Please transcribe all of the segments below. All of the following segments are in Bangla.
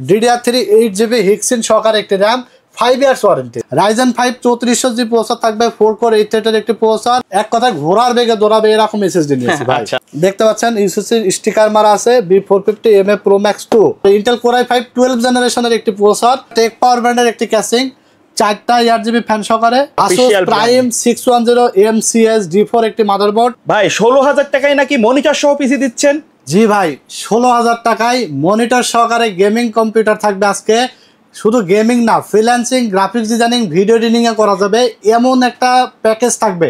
DDR3 8GB হিক্সিন সহকারে একটি RAM 5 years warranty Ryzen 5 3400G processor থাকবে 4 কোর 8 থ্রেডের একটি প্রসেসর এক কথায় ঘোড়ার বেগে দৌড়াবে এরকম SSD নিয়েছি ভাই দেখতে পাচ্ছেন ইউএসএসডি স্টিকার মারা আছে B450MA Pro Max 2 Intel Core i5 12 জেনারেশনের একটি প্রসেসর টেক পাওয়ার ব্র্যান্ডের একটি ক্যাসিং 4টা 8GB ফ্যান সহকারে Asus Prime 610 MCS D4 একটি মাদারবোর্ড ভাই 16000 টাকায় নাকি মনিটর সহ পিসি দিচ্ছেন জি ভাই 16000 টাকায় মনিটর সহকারে গেমিং কম্পিউটার থাকবে আজকে শুধু গেমিং না freelancing graphics designing video editing এ করা যাবে এমন একটা প্যাকেজ থাকবে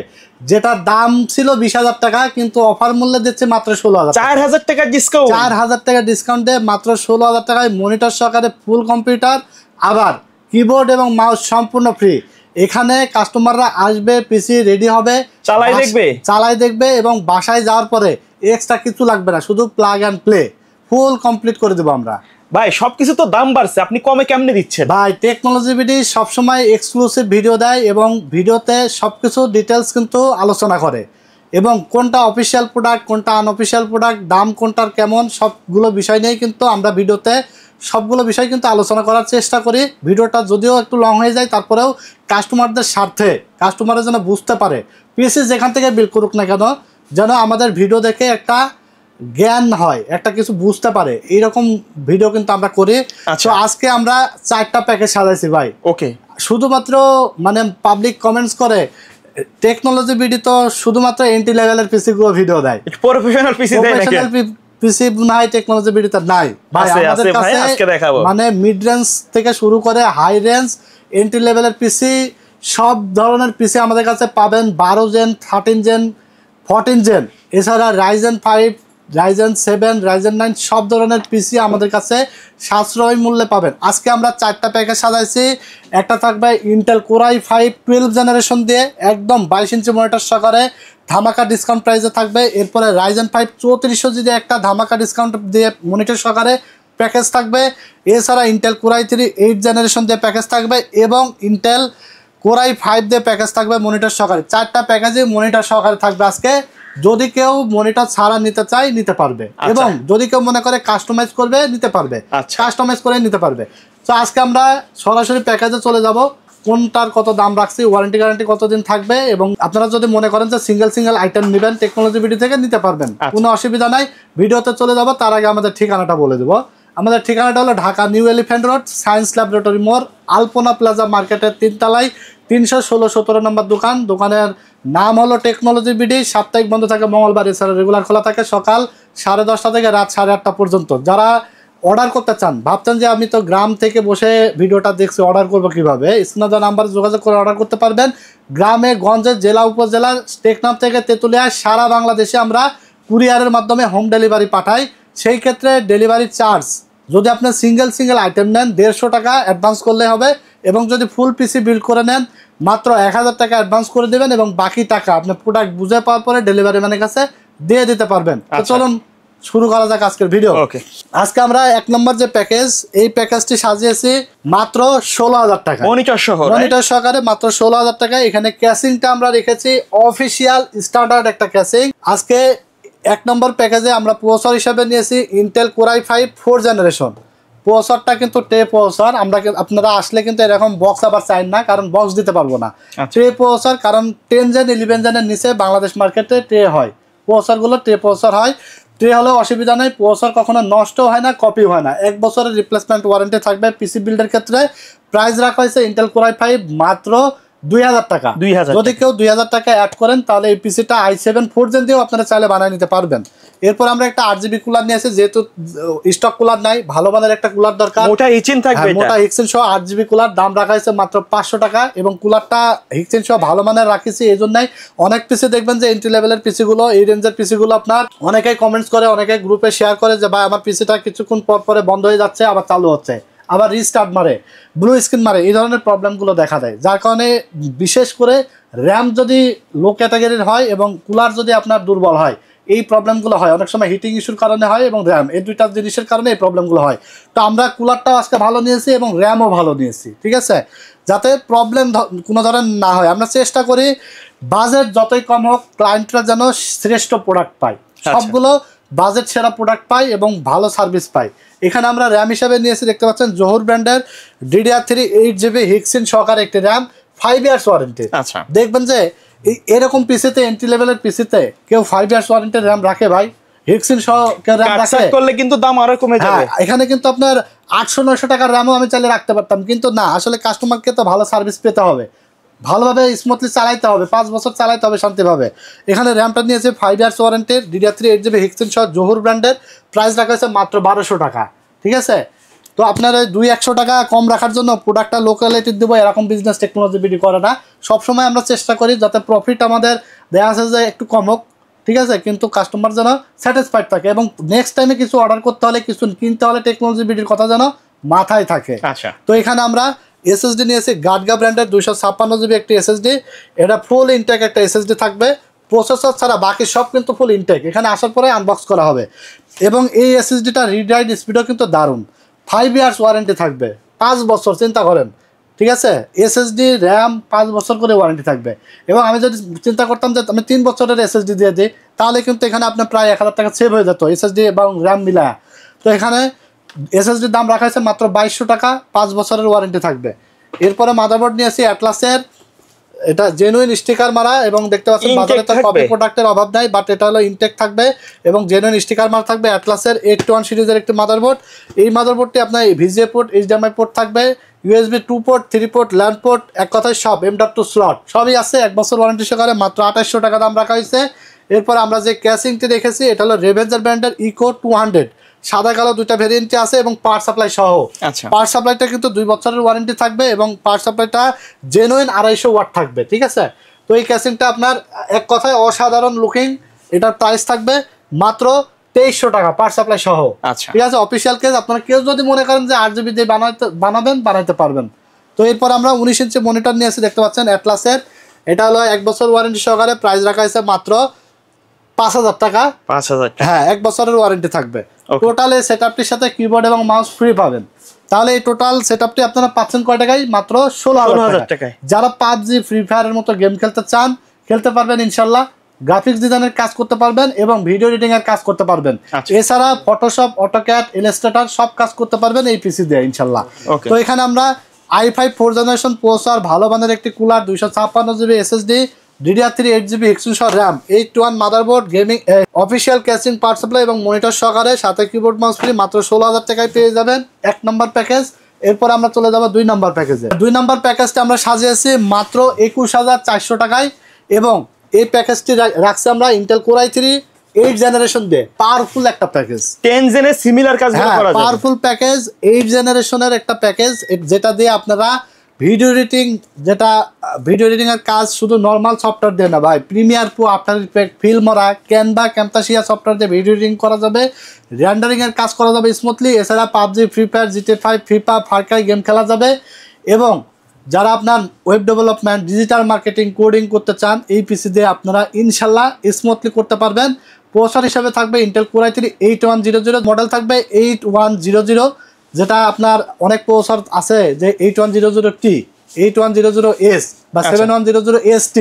যেটার দাম ছিল 20000 টাকা কিন্তু অফার মূল্যে দিচ্ছে মাত্র 16000 4000 টাকা ডিসকাউন্ট 4000 টাকা ডিসকাউন্ট দিয়ে মাত্র 16000 টাকায় মনিটর সহকারে ফুল কম্পিউটার আবার কিবোর্ড এবং মাউস সম্পূর্ণ ফ্রি এখানে কাস্টমাররা আসবে পিসি রেডি হবে চালাই দেখবে এবং বাসায় যাওয়ার পরে এক্সট্রা কিছু লাগবে না শুধু plug and play full complete করে দেব আমরা ভাই সবকিছু তো দাম বাড়ছে আপনি কমে কেমনে দিচ্ছেন ভাই টেকনোলজি ভিডি সব সময় এক্সক্লুসিভ ভিডিও দেয় এবং ভিডিওতে সবকিছু ডিটেইলস কিন্তু আলোচনা করে এবং কোনটা অফিশিয়াল প্রোডাক্ট কোনটা আনঅফিশিয়াল প্রোডাক্ট দাম কোনটার কেমন সবগুলো বিষয় নিয়ে কিন্তু আমরা ভিডিওতে সবগুলো বিষয় কিন্তু আলোচনা করার চেষ্টা করি ভিডিওটা যদিও একটু লং হয়ে যায় তারপরেও কাস্টমারদের স্বার্থে কাস্টমাররা যেন বুঝতে পারে পিসি যেখান থেকে বিল করুক না কেন যেন আমাদের ভিডিও দেখে একটা জ্ঞান হয় একটা কিছু বুঝতে পারে এইরকম ভিডিও কিন্তু আমরা করি তো আজকে আমরা 4টা প্যাকেজ সাজাইছি ভাই ওকে শুধুমাত্র মানে পাবলিক কমেন্টস করে টেকনোলজি ভিডিও তো শুধুমাত্র এন্ট্রি লেভেলের পিসি গুলো ভিডিও দেয় প্রফেশনাল পিসি দেয় নাকি পিসি নাই টেকনোলজি ভিডিওতে নাই ভাই আমাদের কাছে আজকে দেখাবো মানে মিড রেঞ্জ থেকে শুরু করে হাই রেঞ্জ এন্ট্রি লেভেলের পিসি সব ধরনের পিসি আমাদের কাছে পাবেন 12 জেন 13 জেন 14 জেন এছাড়া Ryzen 5 Ryzen 7 Ryzen 9 সব ধরনের পিসি আমাদের কাছে সাশ্রয়ী মূল্যে পাবেন আজকে আমরা 4টা প্যাকেজ সাজাইছি একটা থাকবে Intel Core i5 12 জেনারেশন দিয়ে একদম 22 ইঞ্চি মনিটর সহকারে ধামাকা ডিসকাউন্ট প্রাইসে থাকবে এরপরে Ryzen 5 3400 দিয়ে একটা ধামাকা ডিসকাউন্ট দিয়ে মনিটর সহকারে প্যাকেজ থাকবে এছাড়া Intel Core i3 8 জেনারেশন দিয়ে প্যাকেজ থাকবে এবং Intel Core i5 দিয়ে প্যাকেজ থাকবে মনিটর সহকারে 4টা প্যাকেজে মনিটর সহকারে থাকবে আজকে যদি কেউ মনিটর ছাড়া নিতে চায় নিতে পারবে এবং যদি কেউ মনে করে কাস্টমাইজ করবে নিতে পারবে কাস্টমাইজ করে নিতে পারবে তো আজকে আমরা সরাসরি প্যাকেজে চলে যাব কোনটার কত দাম রাখছি ওয়ারেন্টি গ্যারান্টি কতদিন থাকবে এবং আপনারা যদি মনে করেন যে সিঙ্গেল আইটেম নেবেন টেকনোলজি ভিডিও থেকে নিতে পারবেন কোনো অসুবিধা নাই ভিডিওতে চলে যাব তার আগে আমাদের ঠিকানাটা বলে দেব আমাদের ঠিকানাটা হলো Dhaka new elephant road science laboratory মোড় আলপনা প্লাজা মার্কেটের 3 তলায় 316-17 নম্বর দোকানের নাম হলো টেকনোলজি ভিডি সাপ্তাহিক বন্ধ থাকে মঙ্গলবার এছাড়া রেগুলার খোলা থাকে সকাল 10:30 থেকে রাত 8:30 পর্যন্ত যারা অর্ডার করতে চান ভাবছেন যে আমি তো গ্রাম থেকে বসে ভিডিওটা দেখছি অর্ডার করব কিভাবে স্ক্রিনে নাম্বারে যোগাযোগ করে অর্ডার করতে পারবেন গ্রামে গঞ্জে জেলা উপজেলা টেকনাফ থেকে তেতুলিয়া সারা বাংলাদেশে আমরা কুরিয়ারের মাধ্যমে হোম ডেলিভারি পাঠাই সেই ক্ষেত্রে ডেলিভারি চার্জ যদি আপনি সিঙ্গেল আইটেম নেন 150 টাকা অ্যাডভান্স করলে হবে এবং যদি ফুল পিসি বিল্ড করে নেন মাত্র 1000 টাকা অ্যাডভান্স করে দিবেন এবং বাকি টাকা আপনি প্রোডাক্ট বুঝে পাওয়ার পরে ডেলিভারি ম্যানের কাছে দিয়ে দিতে পারবেন তো চলুন শুরু করা যাক আজকের ভিডিও আজকে আমরা 1 নম্বর যে প্যাকেজ এই প্যাকেজটি সাজিয়েছি মাত্র 16000 টাকা মনিটর সহকারে মাত্র 16000 টাকা এখানে ক্যাসিংটা আমরা রেখেছি অফিশিয়াল স্ট্যান্ডার্ড একটা ক্যাসিং আজকে 1 নম্বর প্যাকেজে আমরা প্রসেসর হিসেবে নিয়েছি Intel Core i5 4 জেনারেশন প্রসেসরটা কিন্তু ট্রে প্রসেসর আপনারা আসলে কিন্তু এরকম বক্স আবার চাই না কারণ বক্স দিতে পারবো না ট্রে প্রসেসর কারণ 10 জেন 11 জেনের নিচে বাংলাদেশ মার্কেটে ট্রে হয় প্রসেসরগুলো ট্রে প্রসেসর হয় ট্রে হলে অসুবিধা নেই প্রসেসর কখনো নষ্ট হয় না কপি হয় না 1 বছরের রিপ্লেসমেন্ট ওয়ারেন্টি থাকবে পিসি বিল্ডের ক্ষেত্রে প্রাইস রাখা হয়েছে Intel Core i5 মাত্র 2000 টাকা যদি কেউ 2000 টাকা অ্যাড করেন তাহলে এই পিসিটা i7 4 জেন দিয়েও আপনারা চাইলে বানিয়ে নিতে পারবেন এরপর আমরা একটা 8GB কুলার নিয়ে আসি যেহেতু স্টক কুলার নাই ভালো মানের একটা কুলার দরকার মোটা হিক্সিন থাকবে মোটা হিক্সিন সহ 8GB কুলার দাম রাখা হয়েছে মাত্র 500 টাকা এবং কুলারটা হিক্সিন সহ ভালো মানের রাখিছি এইজন্যই অনেক পিসি দেখবেন যে এন্ট্রি লেভেলের পিসি গুলো এই রেঞ্জের পিসি গুলো আপনার অনেকেই কমেন্টস করে অনেকে গ্রুপে শেয়ার করে যে ভাই আমার পিসিটা কিছুক্ষণ পর পরে বন্ধ হয়ে যাচ্ছে আবার চালু হচ্ছে আবার রিস্টার্ট মারে ব্লু স্ক্রিন মারে এই ধরনের প্রবলেমগুলো দেখা দেয় যার কারণে বিশেষ করে র্যাম যদি লো ক্যাটাগরির হয় এবং কুলার যদি আপনার দুর্বল হয় এই প্রবলেমগুলো হয় অনেক সময় হিটিং ইস্যুর কারণে হয় এবং র্যাম এই দুইটা জিনিসের কারণে এই প্রবলেমগুলো হয় তো আমরা কুলারটাও আজকে ভালো নিয়েছি এবং র্যামও ভালো নিয়েছি ঠিক আছে যাতে প্রবলেম কোনো ধরনের না হয় আমরা চেষ্টা করি বাজেট যতই কম হোক ক্লায়েন্টরা যেন শ্রেষ্ঠ প্রোডাক্ট পায় সবগুলো বাজেট সেরা প্রোডাক্ট পাই এবং ভালো সার্ভিস পাই। এখানে আমরা র্যাম হিসাবে নিয়েছি, দেখতে পাচ্ছেন জহুর ব্র্যান্ডের DDR3 8GB হিক্সিন সহকারে একটি র্যাম, 5 ইয়ার্স ওয়ারেন্টি। আচ্ছা, দেখবেন যে এরকম পিসিতে, এন্ট্রি লেভেলের পিসিতে কেউ 5 ইয়ার্স ওয়ারেন্টির র্যাম রাখে ভাই? হিক্সিন সহ কেউ র্যাম রাখে? করলে কিন্তু দাম আরো কমে যাবে। এখানে কিন্তু আপনার 800-900 টাকার র্যামও আমি চাইলে রাখতে পারতাম, কিন্তু না, আসলে কাস্টমারকে তো ভালো সার্ভিস পেতে হবে, ভালোভাবে স্মুথলি চালাইতে হবে, 5 বছর চালাইতে হবে শান্তিভাবে। এখানে র্যামটা নিয়েছে 5 ইয়ার্স ওয়ারেন্টির DDR3 8GB হিক্সিন সহ জহুর ব্র্যান্ডের, প্রাইস রাখা হয়েছে মাত্র 1200 টাকা। ঠিক আছে, তো আপনার 200-100 টাকা কম রাখার জন্য প্রোডাক্টটা লোকালিটি দেবো, এরকম বিজনেস টেকনোলজি বিডি করে না। সবসময় আমরা চেষ্টা করি যাতে প্রফিট আমাদের দেওয়া আছে যে একটু কম হোক, ঠিক আছে, কিন্তু কাস্টমার যেন স্যাটিসফাইড থাকে এবং নেক্সট টাইমে কিছু অর্ডার করতে হলে, কিছু কিনতে হলে টেকনোলজি বিডির কথা যেন মাথায় থাকে। আচ্ছা, তো এখানে আমরা এসএসডি নিয়েছি গার্ডগা ব্র্যান্ডের 256GB একটি এসএসডি। এটা ফুল ইনটেক একটা এসএসডি থাকবে, প্রসেসর ছাড়া বাকি সব কিন্তু ফুল ইনটেক। এখানে আসার পরে আনবক্স করা হবে এবং এই এসএসডিটা রিড রাইট স্পিডও কিন্তু দারুণ। 5 ইয়ার্স ওয়ারেন্টি থাকবে, 5 বছর, চিন্তা করেন। ঠিক আছে, এসএসডি র্যাম 5 বছর করে ওয়ারেন্টি থাকবে। এবং আমি যদি চিন্তা করতাম যে আমি 3 বছরের এসএসডি দিয়ে দিই, তাহলে কিন্তু এখানে আপনার প্রায় 1000 টাকা সেভ হয়ে যেত এসএসডি এবং র্যাম মিলায়। তো এখানে এসএসডির দাম রাখা হয়েছে মাত্র 2200 টাকা, 5 বছরের ওয়ারেন্টি থাকবে। এরপরে মাদারবোর্ড নিয়েছি অ্যাটলাসের, এটা জেনুইন স্টিকার মারা এবং দেখতে পাচ্ছেন বাজারে তো কপি প্রোডাক্টের অভাব নাই, বাট এটা হলো ইনটেক থাকবে এবং জেনুইন স্টিকার মারা থাকবে। অ্যাটলাসের 821 সিরিজের একটি মাদারবোর্ড। এই মাদারবোর্ডটি আপনার ভিজিএ পোর্ট, HDMI পোর্ট থাকবে, USB 2 port, 3 port, land port, এক কথায় সব M.2 স্লট সবই আছে। 1 বছর ওয়ারেন্টি সহকারে মাত্র 2800 টাকা দাম রাখা হয়েছে। এরপর আমরা যে ক্যাসিংটি রেখেছি, এটা হলো রেভেঞ্জার ব্র্যান্ডের ইকো 200, সাদা কালো দুইটা ভেরিয়েন্টে আছে এবং পাওয়ার সাপ্লাই সহ। আচ্ছা, পাওয়ার সাপ্লাইটা কিন্তু 2 বছরের ওয়ারেন্টি থাকবে এবং পাওয়ার সাপ্লাইটা জেনুইন 250 ওয়াট থাকবে। ঠিক আছে, তো এই ক্যাসিংটা আপনার এক কথায় অসাধারণ লুকিং। এটার প্রাইস থাকবে মাত্র 2300 টাকা পাওয়ার সাপ্লাই সহ। আচ্ছা, ঠিক আছে, অফিসিয়াল কেস। আপনারা কেউ যদি মনে করেন যে 8GB দিয়ে বানাইতে পারবেন। তো এরপর আমরা 19 ইঞ্চি মনিটর নিয়ে এসে, দেখতে পাচ্ছেন অ্যাটলাসের, এটা হলো 1 বছর ওয়ারেন্টি সহকারে, প্রাইস রাখা হয়েছে মাত্র 5000 টাকা। 5000 টাকা, হ্যাঁ, 1 বছরের ওয়ারেন্টি থাকবে। টোটাল এই সেটআপটির সাথে কিবোর্ড এবং মাউস ফ্রি পাবেন। তাহলে এই টোটাল সেটআপটি আপনারা পাচ্ছেন কয় টাকায়? মাত্র 16000 টাকায়। যারা PUBG, ফ্রি ফায়ারের মতো গেম খেলতে চান, খেলতে পারবেন ইনশাল্লাহ। গ্রাফিক্স ডিজাইনের কাজ করতে পারবেন এবং ভিডিও এডিটিং এর কাজ করতে পারবেন। এছাড়া ফটোশপ, অটোক্যাড, ইলাস্ট্রেটর সব কাজ করতে পারবেন এই পিসি দিয়ে ইনশাল্লাহ। তো এখানে আমরা i5 4 জেনারেশন প্রসেসর, ভালো মানের একটি cooler, 256GB SSD, DDR3 8GB হিক্সিন সহ RAM, 821 motherboard, gaming official casing, power supply এবং মনিটর সহকারে, সাথে কিবোর্ড মাউস ফ্রি, মাত্র 16000 টাকায় পেয়ে যাবেন 1 নম্বর প্যাকেজ। এরপর আমরা চলে যাব 2 নম্বর প্যাকেজে। 2 নম্বর প্যাকেজটা আমরা সাজিয়েছি মাত্র 21400 টাকায় এবং এই প্যাকেজটি রাখছি আমরা ইন্টেল কোর i3 8 জেনারেশন দিয়ে। পাওয়ারফুল একটা প্যাকেজ, 10 জেনের সিমিলার কাজগুলো করা যায়। পাওয়ারফুল প্যাকেজ, 8 জেনারেশনের একটা প্যাকেজ, যেটা দিয়ে আপনারা ভিডিও এডিটিং এর কাজ শুধু নরমাল সফটওয়্যার দিয়ে না ভাই, Premiere Pro, after effect, ফিল্মরা, Canva, ক্যামতাসিয়া software দিয়ে ভিডিও এডিটিং করা যাবে, রেন্ডারিং এর কাজ করা যাবে স্মুথলি। এছাড়া PUBG, free fire, GTA 5, FIFA, Far Cry game খেলা যাবে। এবং যারা আপনার web development, digital marketing, coding করতে চান, এই পিসি দিয়ে আপনারা ইনশাল্লাহ স্মুথলি করতে পারবেন। প্রসেসর হিসাবে থাকবে ইন্টেল কোর i3 8100, মডেল থাকবে 8100, যেটা আপনার অনেক প্রসেসর আছে যে 8100T, 8100S বা 7100ST,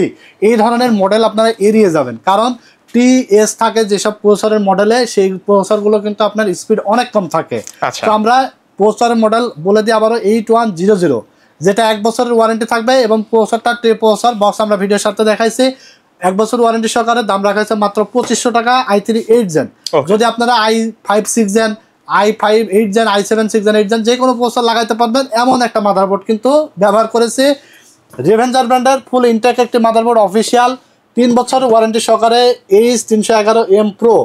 এই ধরনের মডেল আপনারা এড়িয়ে যাবেন, কারণ TS থাকে যেসব প্রসেসরের মডেলে, সেই প্রসেসরগুলো কিন্তু আপনার স্পিড অনেক কম থাকে। তো আমরা প্রসেসরের মডেল বলে দিই আবারও 8100, যেটা 1 বছরের ওয়ারেন্টি থাকবে এবং প্রসেসরটা ট্রে প্রসেসর, বক্স আমরা ভিডিওর সাথে দেখাইছি। 1 বছর ওয়ারেন্টি সহকারে, দাম রাখা হয়েছে মাত্র 2500 টাকা। i3 8 জেন, যদি আপনারা i5 6 gen, i5 8 gen, i7 6 gen, 8 gen যে কোনো প্রসেসর লাগাইতে পারবেন এমন একটা মাদারবোর্ড কিন্তু ব্যবহার করেছে। রেভেঞ্জার ব্র্যান্ডের ফুল ইনটেক একটি মাদারবোর্ড, অফিসিয়াল 3 বছর ওয়ারেন্টি সহকারে, H311M Pro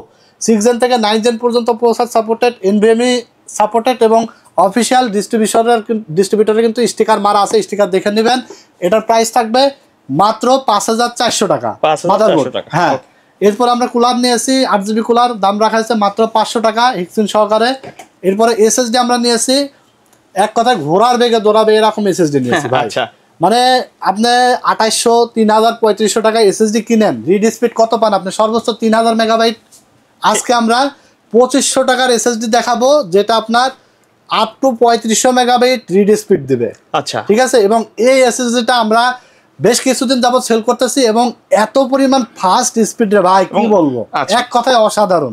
6 জেন থেকে 9 জেন পর্যন্ত প্রসেসর সাপোর্টেড, NVMe সাপোর্টেড এবং অফিসিয়াল ডিস্ট্রিবিউটরে কিন্তু স্টিকার মারা আছে, স্টিকার দেখে নেবেন। এটার প্রাইস থাকবে মাত্র 5400 টাকা মাদারবোর্ড। হ্যাঁ, এরপর আমরা কুলার নিয়েছি 8GB কুলার, দাম রাখা হয়েছে মাত্র 500 টাকা হিক্সিন সহকারে। এরপরে SSD আমরা নিয়েছি, এক কথায় ঘোড়ার বেগে দৌড়াবে এরকম SSD নিয়েছি ভাই। মানে আপনি 2800, 3000, 3500 টাকায় SSD কিনেন, রিড স্পিড কত পান আপনি? সর্বোচ্চ 3000 মেগাবাইট। আজকে আমরা 2500 টাকার SSD দেখাবো, যেটা আপনার up to 3500 megabyte read speed দিবে। আচ্ছা, ঠিক আছে। এবং এই SSDটা আমরা বেশ কিছুদিন যাবত সেল করতেছি এবং এত পরিমাণ ফাস্ট স্পিডে ভাই কি বলবো, এক কথায় অসাধারণ।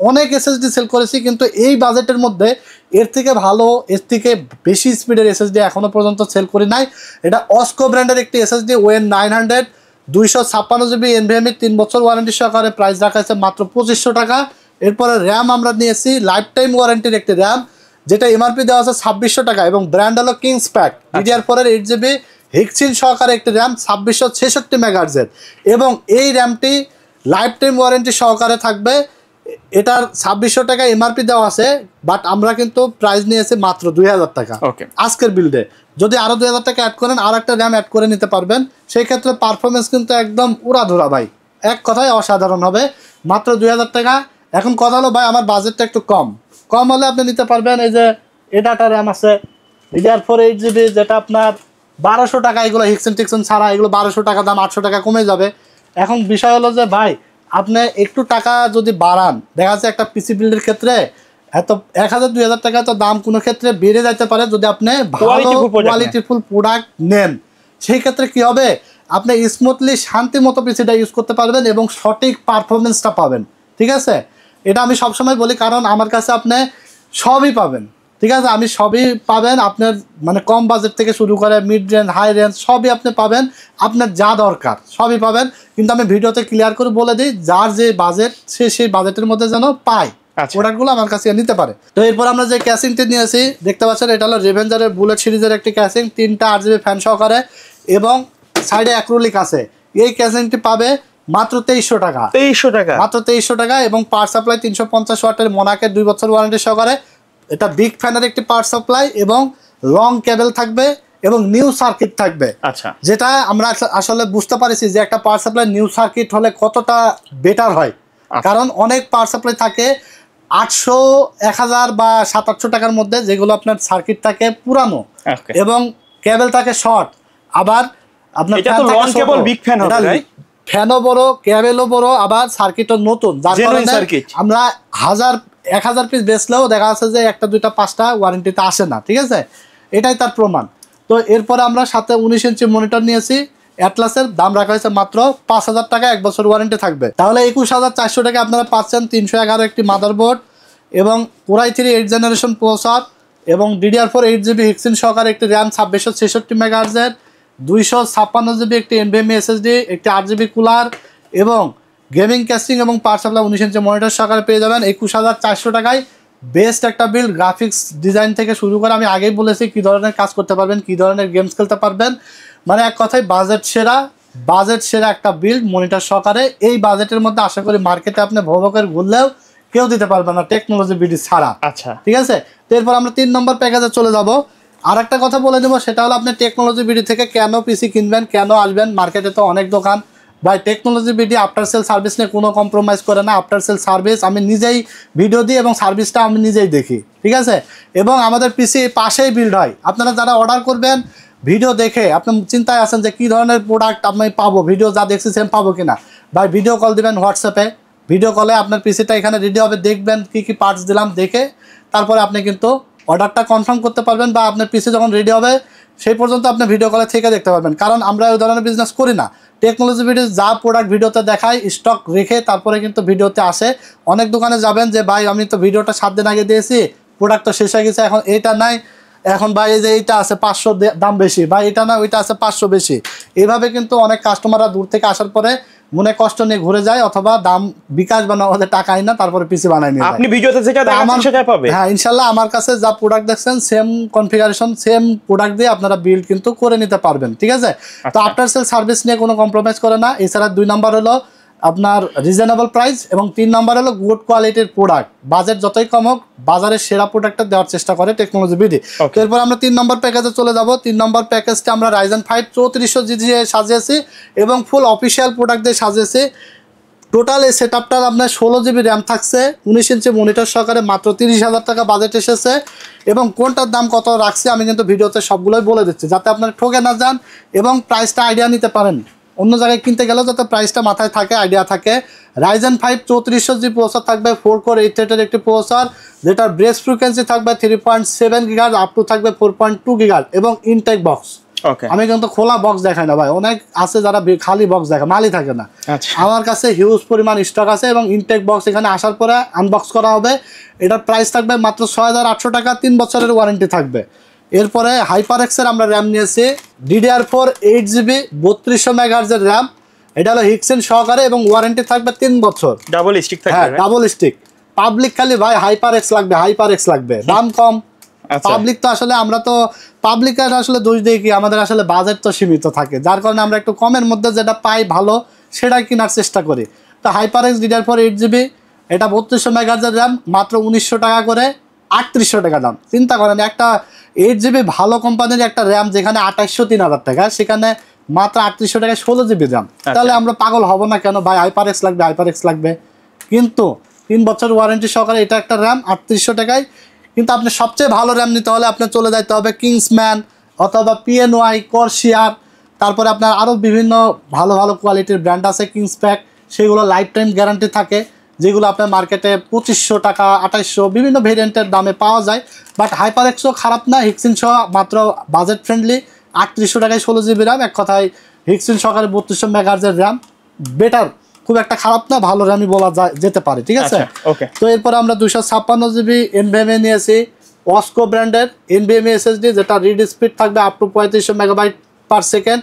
অনেক এসএসডি সেল করেছি কিন্তু এই বাজেটের মধ্যে এর থেকে ভালো, এর থেকে বেশি স্পিডের এসএসডি এখনো পর্যন্ত সেল করি নাই। এটা অস্কো ব্র্যান্ডের একটি এসএসডি ওয়েন 900 256 জিবি এনভিএমই 3 বছর ওয়ারেন্টি সহকারে, প্রাইস রাখা হয়েছে মাত্র 2500 টাকা। এরপরে র্যাম আমরা নিয়েছি লাইফ টাইম ওয়ারেন্টির একটি র্যাম, যেটা এমআরপি দেওয়া আছে 2600 টাকা এবং ব্র্যান্ড হলো কিংস প্যাক DDR4 8 জিবি হিক্সিন সহকারে একটি র্যাম 2666 মেগাহার্জের এবং এই র্যামটি লাইফ টাইম ওয়ারেন্টি সহকারে থাকবে। এটার 2600 টাকা এমআরপি দেওয়া আছে, বাট আমরা কিন্তু প্রাইস নিয়েছি মাত্র 2000 টাকা আজকের বিল্ডে। যদি আরও 2000 টাকা অ্যাড করেন আর একটা র্যাম অ্যাড করে নিতে পারবেন, সেই ক্ষেত্রে পারফরমেন্স কিন্তু একদম উড়াধুরা ভাই, এক কথায় অসাধারণ হবে। মাত্র 2000 টাকা। এখন কথা হলো ভাই আমার বাজেটটা একটু কম হলে আপনি নিতে পারবেন এই যে এডাটা র্যাম আছে DDR4 8 জিবি, যেটা আপনার 1200 টাকা, এগুলো হিক্সেন টিক্সেন ছাড়া এগুলো 1200 টাকা দাম, 800 টাকা কমে যাবে। এখন বিষয় হলো যে ভাই আপনি একটু টাকা যদি বাড়ান, দেখা যাচ্ছে একটা পিসি বিল্ডের ক্ষেত্রে এত 1000-2000 টাকা তো দাম কোনো ক্ষেত্রে বেড়ে যেতে পারে যদি আপনি ভালো কোয়ালিটিফুল প্রোডাক্ট নেন। সেই ক্ষেত্রে কি হবে, আপনি স্মুথলি শান্তি মতো পিসিটা ইউজ করতে পারবেন এবং সঠিক পারফরমেন্সটা পাবেন। ঠিক আছে, এটা আমি সবসময় বলি, কারণ আমার কাছে আপনি সবই পাবেন। ঠিক আছে, আমি সবই পাবেন আপনার, মানে কম বাজেট থেকে শুরু করে মিড রেঞ্জ হাই রেঞ্জ সবই আপনি পাবেন, আপনার যা দরকার সবই পাবেন। কিন্তু আমি ভিডিওতে ক্লিয়ার করে বলে দিই, যার যে বাজেট সে সেই বাজেটের মধ্যে যেন পায় প্রোডাক্টগুলো আমার কাছে নিতে পারে। তো এরপর আমরা যে ক্যাসিংটি নিয়েছি দেখতে পাচ্ছেন, এটা হলো রেভেঞ্জারের বুলেট সিরিজের একটি ক্যাসিং, 3টা 8 জিবি ফ্যান সহকারে এবং সাইডে অ্যাক্রিলিক আছে। এই ক্যাসিংটি পাবে মাত্র 2300 টাকা। 2300 টাকা, মাত্র 2300 টাকা এবং পাওয়ার সাপ্লাই 350 ওয়াটের মোনাকের 2 বছর ওয়ারেন্টি সহকারে। এটা বিগ ফ্যানের একটি পাওয়ার সাপ্লাই এবং লং কেবল থাকবে এবং নিউ সার্কিট থাকবে। আচ্ছা, যেটা আমরা আসলে বুঝতে পারছি যে একটা পাওয়ার সাপ্লাই নিউ সার্কিট হলে কতটা বেটার হয়, কারণ অনেক পাওয়ার সাপ্লাই থাকে 800 1000 বা 700-800 টাকার মধ্যে, যেগুলো আপনার সার্কিট থাকে পুরানো এবং কেবল থাকে শর্ট। আবার আপনার ফ্যানও বড়, কেবলও বড়, আবার সার্কিটও নতুন, যার কারণে আমরা 1000 পিস বেচলেও দেখা যাচ্ছে যে 1টা 2টা 5টা ওয়ারেন্টিতে আসে না। ঠিক আছে, এটাই তার প্রমাণ। তো এরপরে আমরা সাথে 19 ইঞ্চি মনিটর নিয়েছি অ্যাটলাসের, দাম রাখা হয়েছে মাত্র 5000 টাকা, 1 বছর ওয়ারেন্টি থাকবে। তাহলে 21400 টাকা আপনারা পাচ্ছেন 311 একটি মাদারবোর্ড এবং Core i3 8th generation processor এবং DDR4 8 জিবি হিক্সিন সহকারে একটি র্যাম 2666 মেগাহার্জের, 256 জিবি একটি NVMe SSD, একটি 8 জিবি কুলার এবং গেমিং ক্যাসিং এবং পাওয়ার সাপ্লাই 19 ইঞ্চি মনিটর সহকারে পেয়ে যাবেন 21400 টাকায়। বেস্ট একটা বিল্ড, গ্রাফিক্স ডিজাইন থেকে শুরু করে আমি আগেই বলেছি কী ধরনের কাজ করতে পারবেন, কী ধরনের গেমস খেলতে পারবেন, মানে এক কথায় বাজেট সেরা একটা বিল্ড মনিটর সহকারে। এই বাজেটের মধ্যে আশা করি মার্কেটে আপনি ভবকের ঘুরলেও কেউ দিতে পারবে না টেকনোলজি বিডি ছাড়া। আচ্ছা, ঠিক আছে। তো এরপর আমরা 3 নম্বর প্যাকেজে চলে যাব। আর একটা কথা বলে দেবো, সেটা হলো আপনি টেকনোলজি বিডি থেকে কেন পিসি কিনবেন, কেন আসবেন। মার্কেটে তো অনেক দোকান, ভাই technology BD after sale service নিয়ে কোনো কম্প্রোমাইজ করে না। আফটার সেল সার্ভিস আমি নিজেই ভিডিও দিই এবং সার্ভিসটা আমি নিজেই দেখি। ঠিক আছে, এবং আমাদের পিসি পাশেই বিল্ড হয়। আপনারা যারা অর্ডার করবেন ভিডিও দেখে আপনি চিন্তায় আছেন যে কী ধরনের প্রোডাক্ট আমি পাবো, ভিডিও যা দেখছি সেম পাবো কিনা, ভাই ভিডিও কল দিবেন হোয়াটসঅ্যাপে, ভিডিও কলে আপনার পিসিটা এখানে রেডি হবে, দেখবেন কী কী পার্টস দিলাম, দেখে তারপরে আপনি কিন্তু অর্ডারটা কনফার্ম করতে পারবেন বা আপনার পিসি যখন রেডি হবে সেই পর্যন্ত আপনি ভিডিও কলে থেকে দেখতে পারবেন। কারণ আমরা ওই ধরনের বিজনেস করি না। টেকনোলজি ভিডিও যা প্রোডাক্ট ভিডিওতে দেখায় স্টক রেখে তারপরে কিন্তু ভিডিওতে আসে। অনেক দোকানে যাবেন যে ভাই আমি তো ভিডিওটা 7 দিন আগে দিয়েছি, প্রোডাক্ট তো শেষ হয়ে গেছে, এখন এইটা নাই, এখন ভাই এই যে এইটা আছে 500 দাম বেশি, ভাই এটা না ওইটা আছে 500 বেশি। এইভাবে কিন্তু অনেক কাস্টমাররা দূর থেকে আসার পরে মনে কষ্ট নিয়ে ঘুরে যায়, অথবা দাম বিকাশ বা নগদে টাকা আই না তারপরে পিসি বানাই নিয়ে আপনি ভিডিওতে যেটা দেখাচ্ছেন সেটাই পাবে। হ্যাঁ, ইনশাআল্লাহ আমার কাছে যা প্রোডাক্ট দেখছেন সেম কনফিগারেশন সেম প্রোডাক্ট দিয়ে আপনারা বিল্ড কিন্তু করে নিতে পারবেন। ঠিক আছে, তো আফটার সেল সার্ভিস নিয়ে কোনো কম্প্রোমাইজ করে না। এছাড়া 2 নাম্বার হলো আপনার রিজনেবল প্রাইস এবং 3 নাম্বার হলো গুড কোয়ালিটির প্রোডাক্ট। বাজেট যতই কম হোক বাজারের সেরা প্রোডাক্টটা দেওয়ার চেষ্টা করে টেকনোলজি বিডি। এরপর আমরা 3 নম্বর প্যাকেজে চলে যাব। 3 নম্বর প্যাকেজটা আমরা Ryzen 5 3400G দিয়ে সাজিয়েছি এবং ফুল অফিসিয়াল প্রোডাক্ট দিয়ে সাজিয়েছি। টোটাল এই সেটআপটার আপনার 16 জিবি র্যাম থাকছে, 19 ইঞ্চি মনিটর সহকারে, মাত্র 30,000 টাকা বাজেট এসেছে। এবং কোনটার দাম কত রাখছি আমি কিন্তু ভিডিওতে সবগুলোই বলে দিচ্ছি, যাতে আপনারা ঠকে না যান এবং প্রাইসটা আইডিয়া নিতে পারেন। অন্য জায়গায় কিনতে গেলেও যাতে প্রাইসটা মাথায় থাকে, আইডিয়া থাকে। Ryzen 5 3400G প্রসেসর থাকবে, 4 কোর 8 থ্রেডের একটি প্রসেসর, যেটার ব্রেস ফ্রিকোয়েন্সি থাকবে 3.7 GHz, আপ টু থাকবে 4.2 GHz এবং ইনটেক বক্স। আমি কিন্তু খোলা বক্স দেখাই না ভাই, অনেক আছে যারা খালি বক্স দেখায়, মালই থাকে না। আচ্ছা, আমার কাছে হিউজ পরিমাণ স্টক আছে এবং ইনটেক বক্স এখানে আসার পরে আনবক্স করা হবে। এটার প্রাইস থাকবে মাত্র 6800 টাকা, 3 বছরের ওয়ারেন্টি থাকবে। এরপরে হাইপার এক্সের আমরা র্যাম নিয়েছি DDR4 8GB 3200 মেগাহার্জের র্যাম। এটা হলো হিক্সেন সহকারে এবং ওয়ারেন্টি থাকবে 3 বছর। ডাবল স্টিক থাকবে? হ্যাঁ, ডাবল স্টিক। পাবলিক খালি ভাই হাইপার এক্স লাগবে, হাইপার এক্স লাগবে, দাম কম। পাবলিক তো আসলে আমরা তো পাবলিকের আসলে দোষ দিই কি, আমাদের আসলে বাজেট তো সীমিত থাকে, যার কারণে আমরা একটু কমের মধ্যে যেটা পাই ভালো সেটাই কেনার চেষ্টা করি। তো হাইপার এক্স DDR4 8GB, এটা 3200 মেগাহার্জের র্যাম, মাত্র 1900 টাকা করে, 3800 টাকা দাম। চিন্তা করেন, একটা 8GB ভালো কোম্পানির একটা র্যাম যেখানে 2800 3000 টাকা, সেখানে মাত্র 3800 টাকায় 16GB র্যাম। তাহলে আমরা পাগল হব না কেন ভাই, হাইপার এক্স লাগবে, হাইপার এক্স লাগবে। কিন্তু 3 বছর ওয়ারেন্টি সহকারে এটা একটা র্যাম 3800 টাকায়। কিন্তু আপনি সবচেয়ে ভালো র্যাম নিতে হলে আপনার চলে যাইতে হবে কিংসম্যান অথবা PNY, কর্সিয়ার, তারপরে আপনার আরও বিভিন্ন ভালো ভালো কোয়ালিটির ব্র্যান্ড আছে, কিংসপ্যাক, সেগুলো লাইফ টাইম গ্যারান্টি থাকে, যেগুলো আপনার মার্কেটে 2500 টাকা 2800 বিভিন্ন ভেরিয়েন্টের দামে পাওয়া যায়। বাট হাইপার এক্সও খারাপ না, হিক্সিন সহ মাত্র বাজেট ফ্রেন্ডলি 3800 টাকায় 16GB র্যাম। এক কথায় হিক্সিন সহকারে 3200 মেগাহার্জের র্যাম বেটার, খুব একটা খারাপ না, ভালো র্যামই বলা যেতে পারে, ঠিক আছে। তো এরপরে আমরা 256GB NVMe নিয়েছি, অস্কো ব্র্যান্ডের NVMe SSD, যেটা রিড স্পিড থাকবে up to 3500 megabyte per second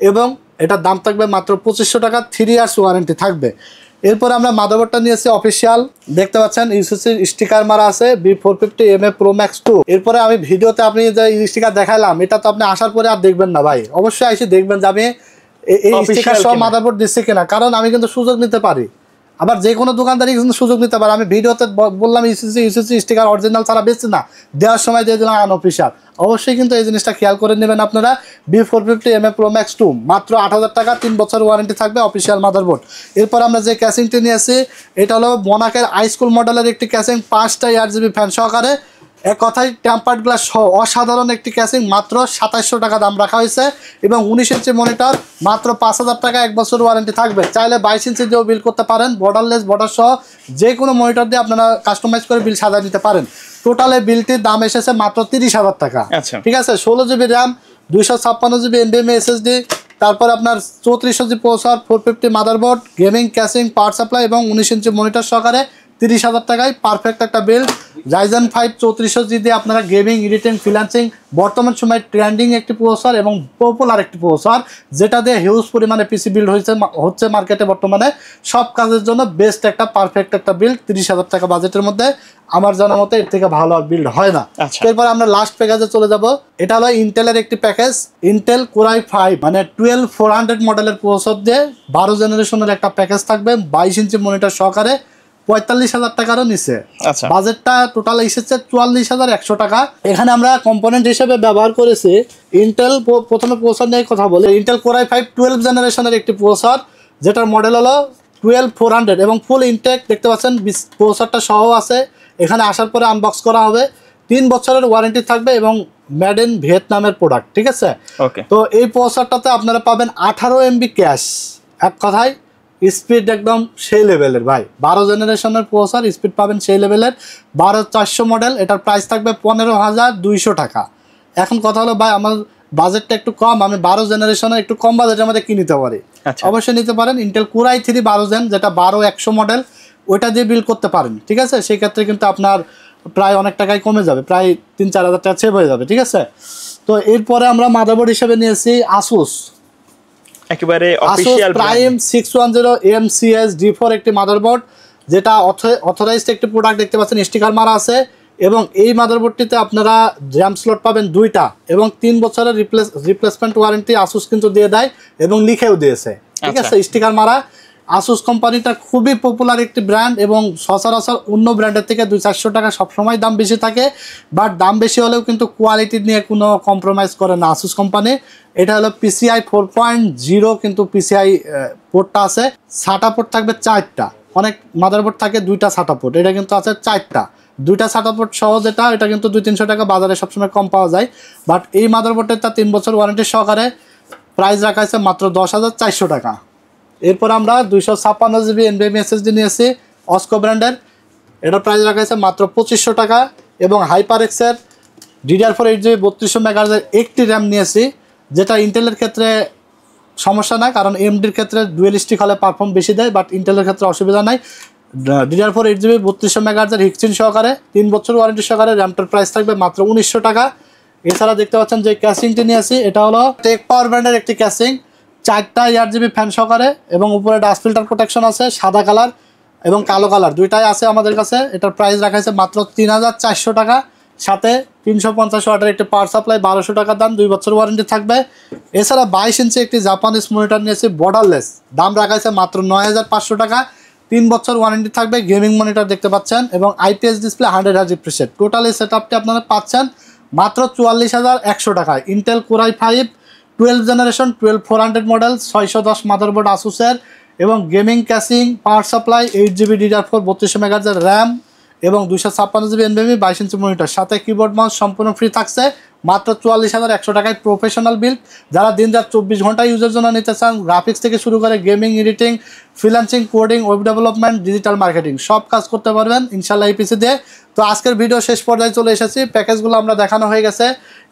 এবং এটার দাম থাকবে মাত্র 2500 টাকা, 3 ইয়ার্স ওয়ারেন্টি থাকবে। এরপর আমরা মাদারবোর্ডটা নিয়েছি অফিসিয়াল, দেখতে পাচ্ছেন ইউসিসির স্টিকার মারা আছে, B450MA Pro Max 2। এরপরে আমি ভিডিওতে আপনি যে স্টিকার দেখাইলাম, এটা তো আপনি আসার পরে আর দেখবেন না ভাই, অবশ্যই এসে দেখবেন যে আমি এই স্টিকার সহ মাদারবোর্ড দিচ্ছি কিনা, কারণ আমি কিন্তু সুযোগ নিতে পারি, আবার যে কোনো দোকানদারই কিন্তু সুযোগ নিতে পারে। আমি ভিডিওতে বললাম ইউসিসি স্টিকার অরিজিনাল ছাড়া বেচছি না, দেওয়ার সময় দিয়ে দিলাম আনঅফিসিয়াল। অবশ্যই কিন্তু এই জিনিসটা খেয়াল করে নেবেন আপনারা। B450MA Pro Max 2 মাত্র 8000 টাকা, 3 বছর ওয়ারেন্টি থাকবে, অফিসিয়াল মাদারবোর্ড। এরপর আমরা যে ক্যাসিংটি নিয়েছি, এটা হলো মোনাকের হাইস্কুল মডেলের একটি ক্যাসিং, 5টা 8GB ফ্যান সহকারে, এক কথায় টেম্পার্ড গ্লাস সহ অসাধারণ একটি ক্যাসিং, মাত্র 2700 টাকা দাম রাখা হয়েছে এবং 19 ইঞ্চি মনিটর, মাত্র 5000 টাকা, 1 বছর ওয়ারেন্টি থাকবে। চাইলে 22 ইঞ্চি দিয়েও বিল করতে পারেন, বর্ডারলেস বর্ডার সহ যে কোনো মনিটর দিয়ে আপনারা কাস্টমাইজ করে বিল সাজা নিতে পারেন। টোটালে বিলটির দাম এসেছে মাত্র 30,000 টাকা, ঠিক আছে। 16GB RAM, 256GB NVMe SSD, তারপর আপনার 3400G processor, 450 motherboard, gaming casing, power supply এবং 19 ইঞ্চি মনিটর সহকারে 30,000 টাকায় পারফেক্ট একটা বিল্ড। Ryzen 5 3400G দিয়ে আপনারা গেমিং, এডিটিং, ফ্রিল্যান্সিং, বর্তমান সময় ট্রেন্ডিং একটি প্রসেসর এবং পপুলার একটি প্রসেসর, যেটা দিয়ে হিউজ পরিমাণে পিসি বিল্ড হচ্ছে মার্কেটে বর্তমানে। সব কাজের জন্য বেস্ট একটা পারফেক্ট একটা বিল্ড, 30,000 টাকা বাজেটের মধ্যে আমার জানার মতে এর থেকে ভালো আর বিল্ড হয় না। এরপর আমরা লাস্ট প্যাকেজে চলে যাব। এটা হলো ইন্টেলের একটি প্যাকেজ, ইন্টেল Core i5 মানে 12400 মডেলের প্রসেসর দিয়ে 12 জেনারেশনের একটা প্যাকেজ থাকবে, 22 ইঞ্চি মনিটর সহকারে, 45,000 টাকারও নিচে। বাজেটটা টোটাল এসেছে 44,100 টাকা। এখানে আমরা কম্পোনেন্ট হিসেবে ব্যবহার করেছি ইন্টেল, প্রথমে প্রসেসর নিয়ে কথা বলে, ইন্টেল Core i5 12 জেনারেশনের একটি প্রসেসর, যেটার মডেল হলো 12400 এবং ফুল ইনটেক দেখতে পাচ্ছেন, প্রসেসরটা সহ আছে। এখানে আসার পরে আনবক্স করা হবে, 3 বছরের ওয়ারেন্টি থাকবে এবং মেড ইন ভিয়েতনামের প্রোডাক্ট, ঠিক আছে। তো এই প্রসেসরটাতে আপনারা পাবেন 18 MB ক্যাশ, এক কথায় স্পিড একদম সেই লেভেলের ভাই। 12 জেনারেশনের প্রসেসর, স্পিড পাবেন সেই লেভেলের। 12400 মডেল, এটার প্রাইস থাকবে 15,200 টাকা। এখন কথা হলো ভাই, আমার বাজেটটা একটু কম, আমি 12 জেনারেশনের একটু কম বাজেটের মধ্যে কি নিতে পারি, অবশ্যই নিতে পারেন ইন্টেল Core i3 12 জেন, যেটা 12100 মডেল, ওইটা দিয়ে বিল করতে পারেন, ঠিক আছে। সেই ক্ষেত্রে কিন্তু আপনার প্রায় অনেক টাকাই কমে যাবে, প্রায় 3-4 হাজার টাকা সেভ হয়ে যাবে, ঠিক আছে। তো এরপরে আমরা মাদারবোর্ড হিসেবে নিয়েছি আসুস, একেবারে অফিশিয়াল প্রাইম 610 AMCS D4 একটি মাদারবোর্ড, যেটা অথরাইজড একটি প্রোডাক্ট, দেখতে পাচ্ছেন স্টিকার মারা আছে। এবং এই মাদারবোর্ডটিতে আপনারা র্যাম স্লট পাবেন 2টা এবং 3 বছরের রিপ্লেসমেন্ট ওয়ারেন্টি আসুস কিন্তু দিয়ে দেয় এবং লিখেও দিয়েছে, ঠিক আছে, স্টিকার মারা। আসুস কোম্পানিটা খুবই পপুলার একটি ব্র্যান্ড এবং সচরাচর অন্য ব্র্যান্ডের থেকে 200-400 টাকা সবসময় দাম বেশি থাকে, বাট দাম বেশি হলেও কিন্তু কোয়ালিটি নিয়ে কোনো কম্প্রোমাইজ করে না আসুস কোম্পানি। এটা হলো PCI 4.0, কিন্তু PCI পোর্টটা আছে, SATA পোর্ট থাকবে 4টা, অনেক মাদারবোর্ড থাকে 2টা SATA পোর্ট, এটা কিন্তু আছে 4টা, 2টা SATA পোর্ট সহ, এটা কিন্তু 200-300 টাকা বাজারে সবসময় কম পাওয়া যায়। বাট এই মাদারবোর্ডটা 3 বছর ওয়ারেন্টি সহকারে, প্রাইস রাখা হয়েছে মাত্র 10,400 টাকা। এরপর আমরা 256GB NVMe SSD নিয়েছি অস্কো ব্র্যান্ডের, এটার প্রাইস রাখা হয়েছে মাত্র 2500 টাকা। এবং হাইপার এক্সের DDR4 8GB 3200 মেগাহার্জের একটি র্যাম নিয়েছি, যেটা ইন্টেলের ক্ষেত্রে সমস্যা নাই, কারণ এমডির ক্ষেত্রে ডুয়েলিস্টিক হলে পারফর্ম বেশি দেয়, বাট ইন্টেলের ক্ষেত্রে অসুবিধা নাই। DDR4 8GB 3200 মেগাহার্জের হিক্সিন সহকারে 3 বছর ওয়ারেন্টি সহকারে, র্যামটার প্রাইস থাকবে মাত্র 1900 টাকা। এছাড়া দেখতে পাচ্ছেন যে ক্যাসিংটি নিয়ে আসি, এটা হলো টেক পাওয়ার ব্র্যান্ডের একটি ক্যাসিং, 4টা 8GB ফ্যান সহকারে এবং উপরে ডাস্ট ফিল্টার প্রোটেকশন আছে, সাদা কালার এবং কালো কালার দুইটাই আছে আমাদের কাছে। এটার প্রাইস রাখা হয়েছে মাত্র 3400 টাকা, সাথে 350 ওয়াটের একটি পাওয়ার সাপ্লাই, 1200 টাকা দাম, 2 বছর ওয়ারেন্টি থাকবে। এছাড়া 22 ইঞ্চি একটি জাপানিজ মনিটর নিয়েছি বর্ডারলেস, দাম রাখা হয়েছে মাত্র 9500 টাকা, 3 বছর ওয়ারেন্টি থাকবে। গেমিং মনিটর দেখতে পাচ্ছেন এবং IPS display 100 Hz refresh rate. Totally সেট আপটি আপনারা পাচ্ছেন মাত্র 44100 টাকায়। Intel Core i5 12 generation 12400 model, 610 motherboard আসুসের এবং gaming casing, power supply, 8GB DDR4 3200 মেগাহার্জের র্যাম এবং 256GB NVMe, 22 ইঞ্চি মনিটর, সাথে কিবোর্ড মাউস সম্পূর্ণ ফ্রি থাকছে মাত্র 44100 টাকায়। প্রফেশনাল বিল্ড, যারা দিন রাত 24 ঘন্টা ইউজের জন্য নিতে চান, গ্রাফিক্স থেকে শুরু করে gaming, editing, freelancing, coding, web development, digital marketing সব কাজ করতে পারবেন ইনশাল্লাহ এই পিসি দিয়ে। তো আজকের ভিডিও শেষ পর্যায়ে চলে এসেছি, প্যাকেজগুলো আমরা দেখানো হয়ে গেছে।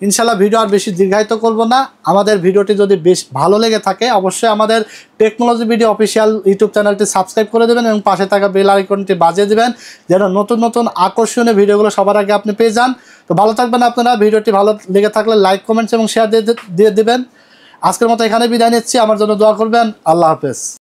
ইনশাল্লাহ ভিডিও আর বেশি দীর্ঘায়িত করব না। আমাদের ভিডিওটি যদি বেশ ভালো লেগে থাকে অবশ্যই আমাদের টেকনোলজি ভিডিও অফিসিয়াল ইউটিউব চ্যানেলটি সাবস্ক্রাইব করে দেবেন এবং পাশে থাকা বেল আইকনটি বাজিয়ে দেবেন, যেন নতুন নতুন আকর্ষণীয় ভিডিওগুলো সবার আগে আপনি পেয়ে যান। তো ভালো থাকবেন আপনারা। ভিডিওটি ভালো লেগে থাকলে লাইক, কমেন্টস এবং শেয়ার দিয়ে দেবেন। আজকের মতো এখানে বিদায় নিচ্ছি। আমার জন্য দোয়া করবেন। আল্লাহ হাফেজ।